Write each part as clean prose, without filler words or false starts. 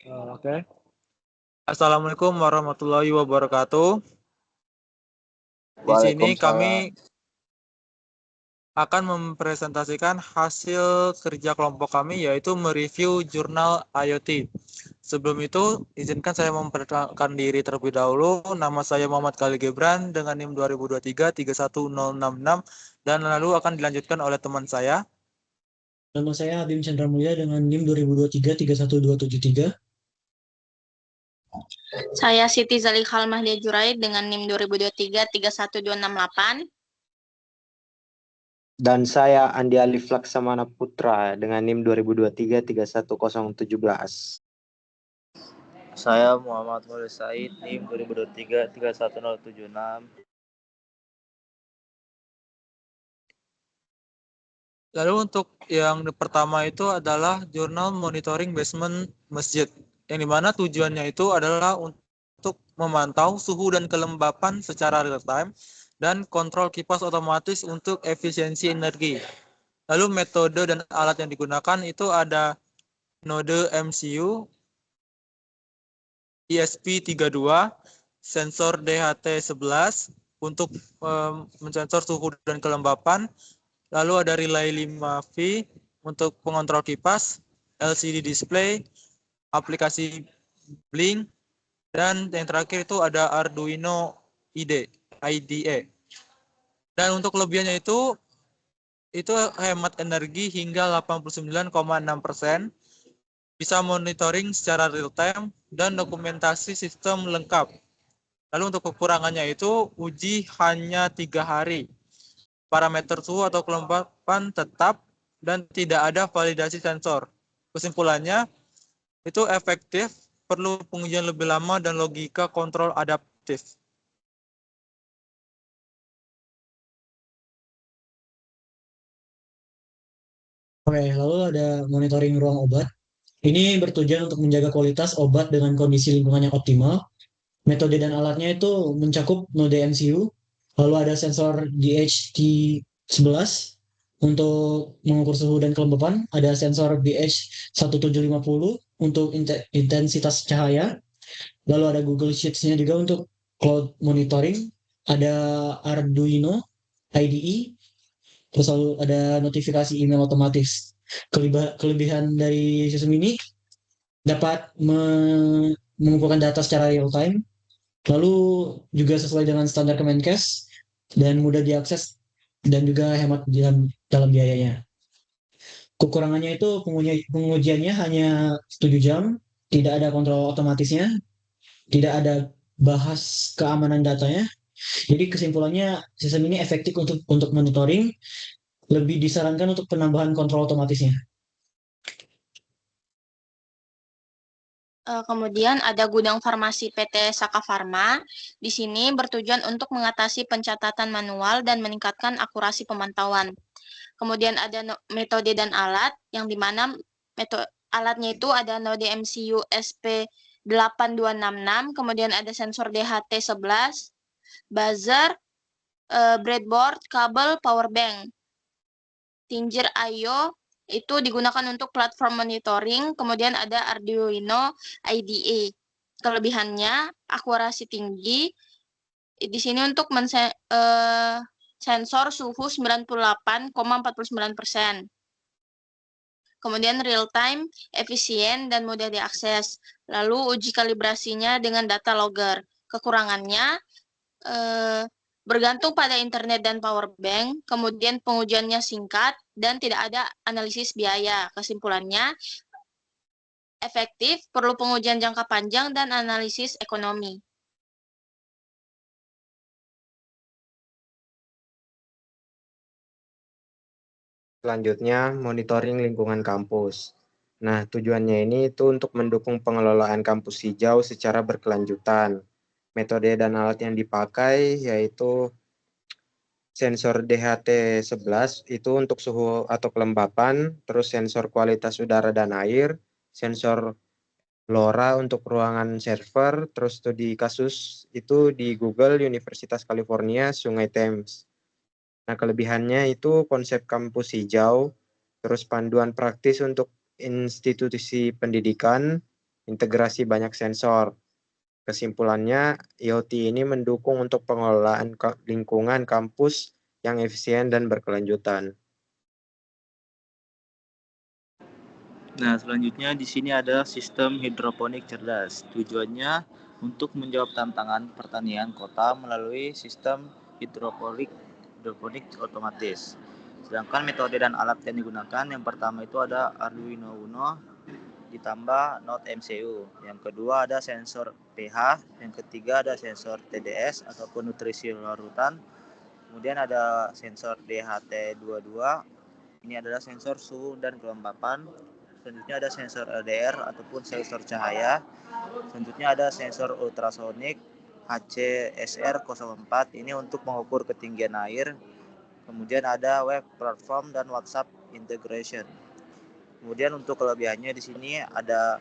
Oke. Assalamualaikum warahmatullahi wabarakatuh. Di sini kami Waalaikumsalam. akan mempresentasikan hasil kerja kelompok kami, yaitu mereview jurnal IoT. Sebelum itu, izinkan saya memperkenalkan diri terlebih dahulu. Nama saya Muhammad Khalil Gebran dengan NIM 2023-31066 dan lalu akan dilanjutkan oleh teman saya. Nama saya Abim Chandra Mulya dengan NIM 2023-31273. Saya Siti Zalikhal Mahdia Juraid dengan NIM 2023-31268. Dan saya Andi Alif Laksamana Putra dengan NIM 2023-31017. Saya Muhammad Mulya Said, NIM 2023-31076. Lalu untuk yang pertama itu adalah jurnal monitoring basement masjid, yang dimana tujuannya itu adalah untuk memantau suhu dan kelembapan secara real time dan kontrol kipas otomatis untuk efisiensi energi. Lalu metode dan alat yang digunakan itu ada node MCU, ESP32, sensor DHT11 untuk mensensor suhu dan kelembapan. Lalu ada relay 5V untuk pengontrol kipas, LCD display, aplikasi Blink, dan yang terakhir itu ada Arduino IDE. Dan untuk kelebihannya itu hemat energi hingga 89,6%, bisa monitoring secara real time, dan dokumentasi sistem lengkap. Lalu untuk kekurangannya itu uji hanya 3 hari. Parameter suhu atau kelembapan tetap dan tidak ada validasi sensor. Kesimpulannya, itu efektif, perlu pengujian lebih lama dan logika kontrol adaptif. Oke, lalu ada monitoring ruang obat. Ini bertujuan untuk menjaga kualitas obat dengan kondisi lingkungan yang optimal. Metode dan alatnya itu mencakup node MCU, lalu ada sensor DHT11 untuk mengukur suhu dan kelembapan, ada sensor BH1750 untuk intensitas cahaya, lalu ada Google Sheets-nya juga untuk cloud monitoring, ada Arduino IDE, terus lalu ada notifikasi email otomatis. Kelebihan dari sistem ini dapat mengumpulkan data secara real time, lalu juga sesuai dengan standar Kemenkes dan mudah diakses dan juga hemat dalam biayanya. Kekurangannya itu pengujiannya hanya 7 jam, tidak ada kontrol otomatisnya, tidak ada bahas keamanan datanya. Jadi kesimpulannya sistem ini efektif untuk monitoring, lebih disarankan untuk penambahan kontrol otomatisnya. Kemudian ada gudang farmasi PT Saka Pharma. Di sini bertujuan untuk mengatasi pencatatan manual dan meningkatkan akurasi pemantauan. Kemudian ada metode dan alat, yang dimana alatnya itu ada node MCU SP8266, kemudian ada sensor DHT11, buzzer, breadboard, kabel, power bank. Tinger I/O itu digunakan untuk platform monitoring, kemudian ada Arduino IDE. Kelebihannya akurasi tinggi. Di sini untuk sensor suhu 98,49%. Kemudian real time, efisien, dan mudah diakses. Lalu uji kalibrasinya dengan data logger. Kekurangannya bergantung pada internet dan power bank, kemudian pengujiannya singkat, dan tidak ada analisis biaya. Kesimpulannya, efektif, perlu pengujian jangka panjang, dan analisis ekonomi. Selanjutnya, monitoring lingkungan kampus. Nah, tujuannya ini itu untuk mendukung pengelolaan kampus hijau secara berkelanjutan. Metode dan alat yang dipakai yaitu sensor DHT11 itu untuk suhu atau kelembapan, terus sensor kualitas udara dan air, sensor LoRa untuk ruangan server, terus studi kasus itu di Google Universitas California, Sungai Thames. Nah, kelebihannya itu konsep kampus hijau, terus panduan praktis untuk institusi pendidikan, integrasi banyak sensor. Kesimpulannya, IoT ini mendukung untuk pengelolaan lingkungan kampus yang efisien dan berkelanjutan. Nah, selanjutnya di sini ada sistem hidroponik cerdas. Tujuannya untuk menjawab tantangan pertanian kota melalui sistem hidroponik otomatis. Sedangkan metode dan alat yang digunakan, yang pertama itu ada Arduino Uno ditambah Node MCU. Yang kedua ada sensor pH, yang ketiga ada sensor TDS ataupun nutrisi larutan. Kemudian ada sensor DHT22. Ini adalah sensor suhu dan kelembapan. Selanjutnya ada sensor LDR ataupun sensor cahaya. Selanjutnya ada sensor ultrasonik HCSR04. Ini untuk mengukur ketinggian air. Kemudian ada web platform dan WhatsApp integration. Kemudian untuk kelebihannya di sini ada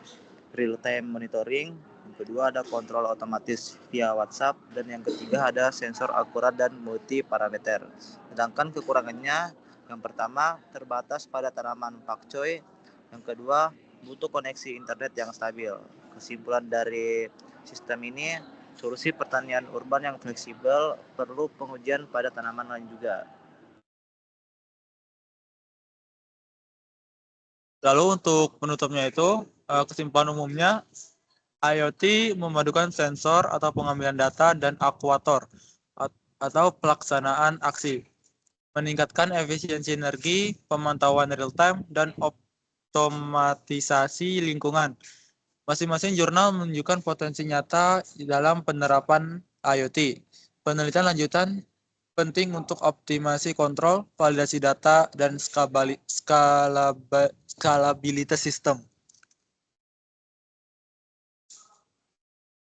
real time monitoring, yang kedua ada kontrol otomatis via WhatsApp, dan yang ketiga ada sensor akurat dan multi parameter. Sedangkan kekurangannya, yang pertama terbatas pada tanaman pakcoy, yang kedua butuh koneksi internet yang stabil. Kesimpulan dari sistem ini, solusi pertanian urban yang fleksibel perlu pengujian pada tanaman lain juga. Lalu untuk penutupnya itu, kesimpulan umumnya, IoT memadukan sensor atau pengambilan data dan aktuator atau pelaksanaan aksi, meningkatkan efisiensi energi, pemantauan real-time, dan otomatisasi lingkungan. Masing-masing jurnal menunjukkan potensi nyata dalam penerapan IoT. Penelitian lanjutan penting untuk optimasi kontrol, validasi data, dan skalabilitas sistem.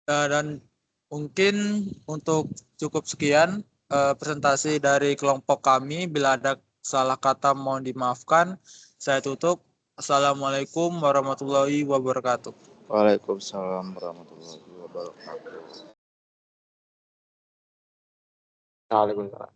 Dan mungkin untuk cukup sekian presentasi dari kelompok kami. Bila ada salah kata mohon dimaafkan. Saya tutup. Assalamualaikum warahmatullahi wabarakatuh. Waalaikumsalam warahmatullahi wabarakatuh. Waalaikumsalam.